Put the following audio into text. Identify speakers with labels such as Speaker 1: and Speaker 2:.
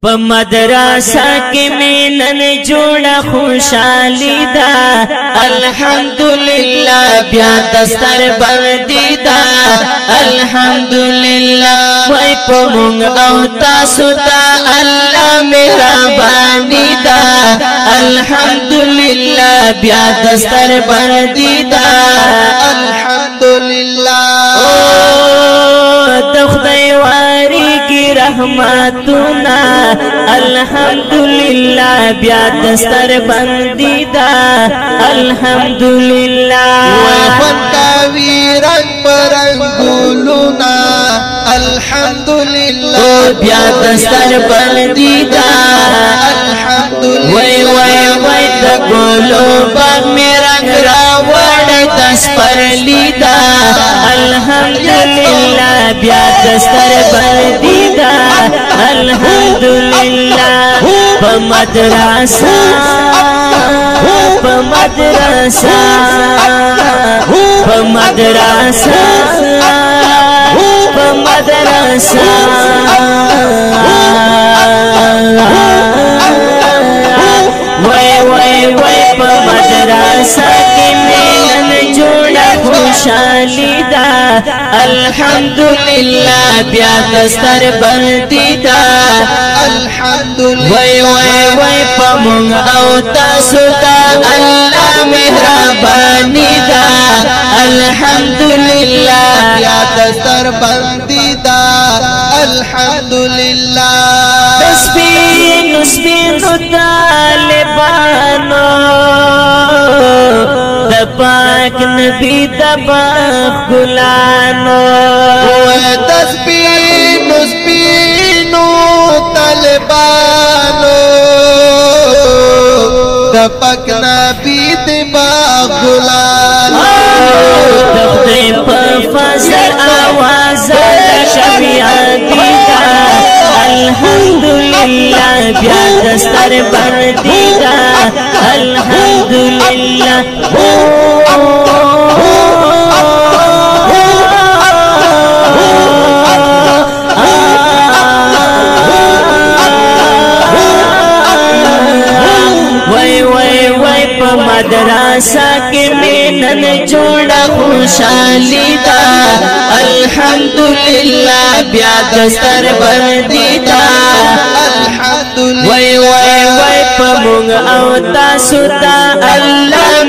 Speaker 1: په مدرسه کې مینن جوړه خوشالي ده الحمدلله بیا دستر بندي ده الحمدلله وای په مونږ او تاسو ته الله مهرباني ده الحمدلله بیا دستر بندي ده
Speaker 2: الحمدلله
Speaker 1: د خدای واری کی رحمتنا الحمدلله بیا دستر بندی دا الحمدلله
Speaker 2: وفنکاوی رنگ پرنگولونا الحمدلله
Speaker 1: بیا دستر بندی دا
Speaker 2: الحمدلله
Speaker 1: وای وای وای د ګلو باغ می رنگ را وړ دس پر لیدا الحمدلله بیا دستر بندی دا الحمدلله په مدرسه په مدرسه په مدرسه په مدرسه وای وای وای په مدرسه کې مینن جوړه خوشالي ده الحمدلله بیا دستر بندي ده
Speaker 2: الحمدلله
Speaker 1: وای وای وای په مونږ او تاسو ته الله مهرباني ده الحمدلله
Speaker 2: بیا دستر بندي ده الحمدلله
Speaker 1: سپینو سپینو طالبانو د پاک نبی د باغ ګلانو
Speaker 2: د سپینو سپینو طالبانو د پاک نبی د باغ ګلانو
Speaker 1: د خدای په فضل آواز د شفیعتی دا الحمدلله بیا دستر بندی دا الحمدلله وای وای وای په مدرسه کې مینن جوړه خوشالي ده الحمدلله بیا دستر بندي ده
Speaker 2: الحمدلله
Speaker 1: وای وای وای په مونږ او تاسو ته الله